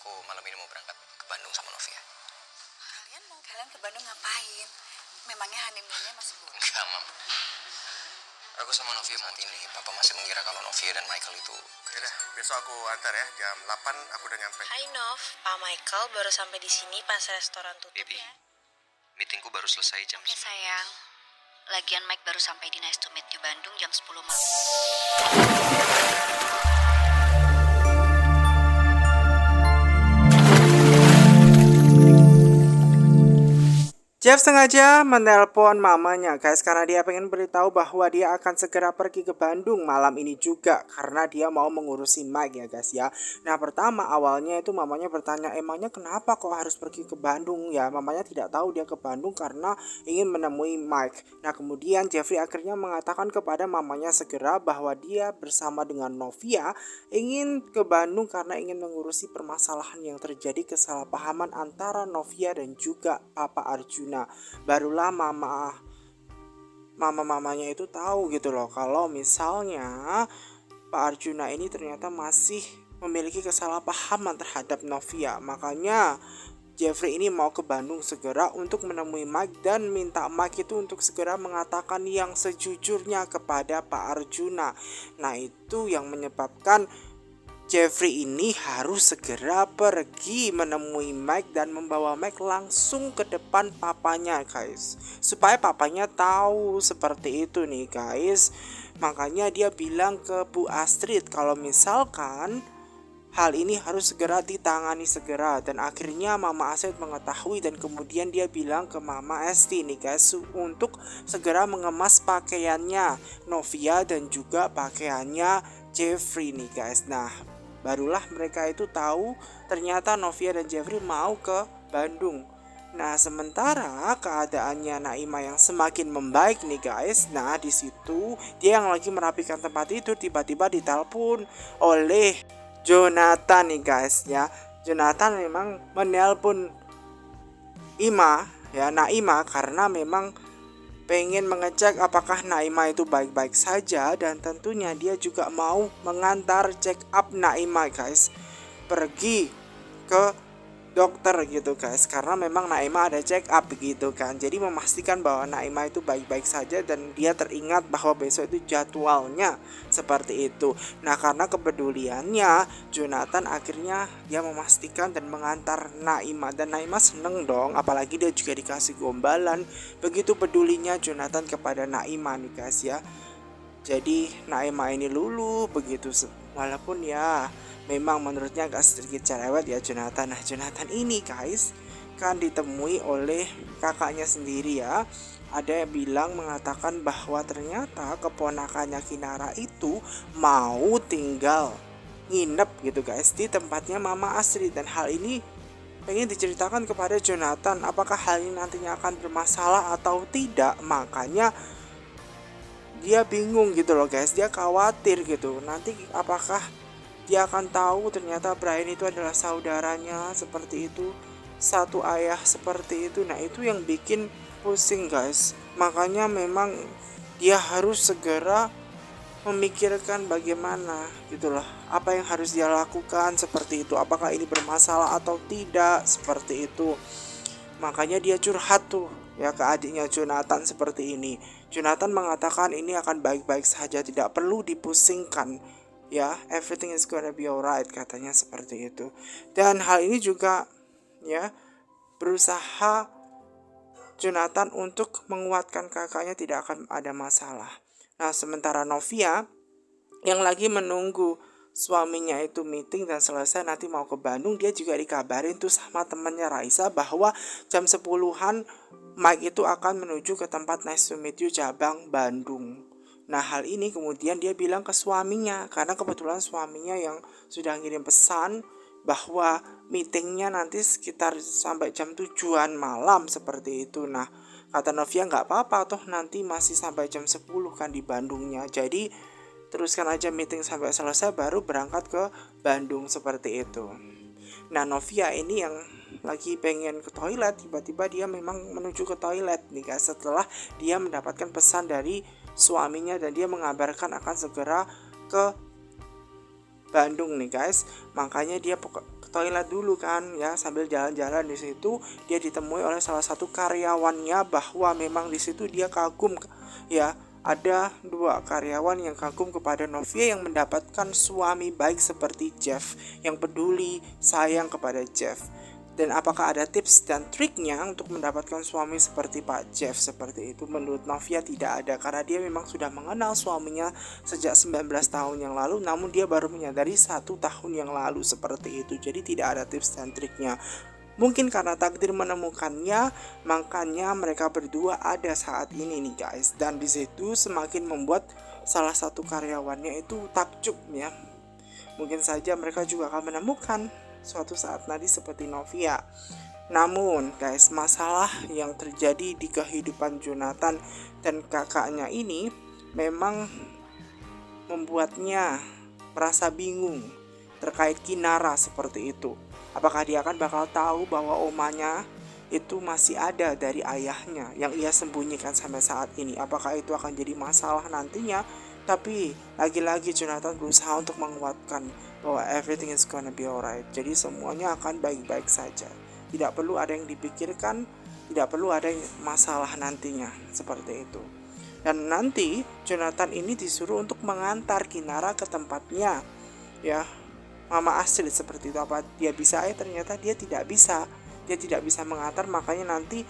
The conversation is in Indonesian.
aku malam ini mau berangkat ke Bandung sama Novia. Kalian ke Bandung ngapain? Memangnya honeymoonnya masih boleh? Enggak, Mam. Aku sama Novia mau ini. Papa masih mengira kalau Novia dan Michael itu... Yaudah, besok aku antar ya. Jam 8 aku udah nyampe. Hai Nov, Pak Michael baru sampai di sini pas restoran tutup Baby, ya. meetingku baru selesai jam Oke 9. sayang. Lagian Mike baru sampai di Nice to Meet You Bandung jam 10 malam. Jeff sengaja menelpon mamanya guys karena dia pengen beritahu bahwa dia akan segera pergi ke Bandung malam ini juga karena dia mau mengurusi Mike ya guys ya. Nah pertama awalnya itu mamanya bertanya emangnya kenapa kok harus pergi ke Bandung ya. Mamanya tidak tahu dia ke Bandung karena ingin menemui Mike. Nah kemudian Jeffrey akhirnya mengatakan kepada mamanya segera bahwa dia bersama dengan Novia ingin ke Bandung karena ingin mengurusi permasalahan yang terjadi kesalahpahaman antara Novia dan juga Papa Arjuna. Barulah mamanya itu tahu gitu loh kalau misalnya Pak Arjuna ini ternyata masih memiliki kesalahpahaman terhadap Novia. Makanya Jeffrey ini mau ke Bandung segera untuk menemui Mike dan minta Mike itu untuk segera mengatakan yang sejujurnya kepada Pak Arjuna. Nah itu yang menyebabkan Jeffrey ini harus segera pergi menemui Mike dan membawa Mike langsung ke depan papanya guys. Supaya papanya tahu seperti itu nih guys. Makanya dia bilang ke Bu Astrid kalau misalkan hal ini harus segera ditangani segera. Dan akhirnya Mama Astrid mengetahui dan kemudian dia bilang ke Mama Esti nih guys untuk segera mengemas pakaiannya Novia dan juga pakaiannya Jeffrey nih guys. Nah barulah mereka itu tahu ternyata Novia dan Jeffrey mau ke Bandung. Nah sementara keadaannya Naima yang semakin membaik nih guys. Nah di situ dia yang lagi merapikan tempat tidur tiba-tiba ditelepon oleh Jonathan nih guys ya. Jonathan memang menelpon Naima karena memang pengen mengecek apakah Naima itu baik-baik saja dan tentunya dia juga mau mengantar check up Naima guys pergi ke dokter gitu guys karena memang Naima ada check up gitu kan. Jadi memastikan bahwa Naima itu baik-baik saja dan dia teringat bahwa besok itu jadwalnya seperti itu. Nah karena kepeduliannya Jonathan akhirnya dia memastikan dan mengantar Naima dan Naima seneng dong apalagi dia juga dikasih gombalan. Begitu pedulinya Jonathan kepada Naima nih guys ya. Jadi Naima ini luluh begitu walaupun ya memang menurutnya agak sedikit cerewet ya Jonathan. Nah Jonathan ini guys kan ditemui oleh kakaknya sendiri ya. Ada yang bilang mengatakan bahwa ternyata keponakannya Kinara itu mau tinggal nginep gitu guys di tempatnya Mama Astrid. Dan hal ini pengen diceritakan kepada Jonathan apakah hal ini nantinya akan bermasalah atau tidak. Makanya dia bingung gitu loh guys, dia khawatir gitu nanti apakah dia akan tahu ternyata Brian itu adalah saudaranya seperti itu, satu ayah seperti itu. Nah itu yang bikin pusing guys. Makanya memang dia harus segera memikirkan bagaimana gitu loh, apa yang harus dia lakukan seperti itu, apakah ini bermasalah atau tidak seperti itu. Makanya dia curhat tuh ya ke adiknya Jonathan seperti ini. Jonathan mengatakan ini akan baik-baik saja, tidak perlu dipusingkan ya, everything is gonna be alright katanya seperti itu. Dan hal ini juga ya berusaha Jonathan untuk menguatkan kakaknya tidak akan ada masalah. Nah sementara Novia yang lagi menunggu suaminya itu meeting dan selesai nanti mau ke Bandung, dia juga dikabarin tuh sama temannya Raisa bahwa jam 10-an Mike itu akan menuju ke tempat Nice to Meet You cabang Bandung. Nah hal ini kemudian dia bilang ke suaminya karena kebetulan suaminya yang sudah ngirim pesan bahwa meetingnya nanti sekitar sampai jam 7-an malam seperti itu. Nah kata Novia nggak apa-apa toh nanti masih sampai jam 10 kan di Bandungnya. Jadi teruskan aja meeting sampai selesai baru berangkat ke Bandung seperti itu. Nah Novia ini yang lagi pengen ke toilet tiba-tiba dia memang menuju ke toilet nih guys setelah dia mendapatkan pesan dari suaminya dan dia mengabarkan akan segera ke Bandung nih guys. Makanya dia ke toilet dulu kan ya, sambil jalan-jalan di situ dia ditemui oleh salah satu karyawannya bahwa memang di situ dia kagum ya. Ada 2 karyawan yang kagum kepada Novia yang mendapatkan suami baik seperti Jeff, yang peduli, sayang kepada Jeff. Dan apakah ada tips dan triknya untuk mendapatkan suami seperti Pak Jeff seperti itu? Menurut Novia tidak ada, karena dia memang sudah mengenal suaminya sejak 19 tahun yang lalu, namun dia baru menyadari 1 tahun yang lalu seperti itu. Jadi tidak ada tips dan triknya. Mungkin karena takdir menemukannya, makanya mereka berdua ada saat ini nih guys. Dan di situ semakin membuat salah satu karyawannya itu takjub ya. Mungkin saja mereka juga akan menemukan suatu saat nanti seperti Novia. Namun guys, masalah yang terjadi di kehidupan Jonathan dan kakaknya ini memang membuatnya merasa bingung terkait Kinara seperti itu. Apakah dia akan bakal tahu bahwa omanya itu masih ada dari ayahnya yang ia sembunyikan sampai saat ini? Apakah itu akan jadi masalah nantinya? Tapi lagi-lagi Jonathan berusaha untuk menguatkan bahwa everything is gonna be alright. Jadi semuanya akan baik-baik saja. Tidak perlu ada yang dipikirkan, tidak perlu ada masalah nantinya seperti itu. Dan nanti Jonathan ini disuruh untuk mengantar Kinara ke tempatnya ya, Mama Astrid seperti itu. Apa dia bisa? Ternyata dia tidak bisa mengantar, makanya nanti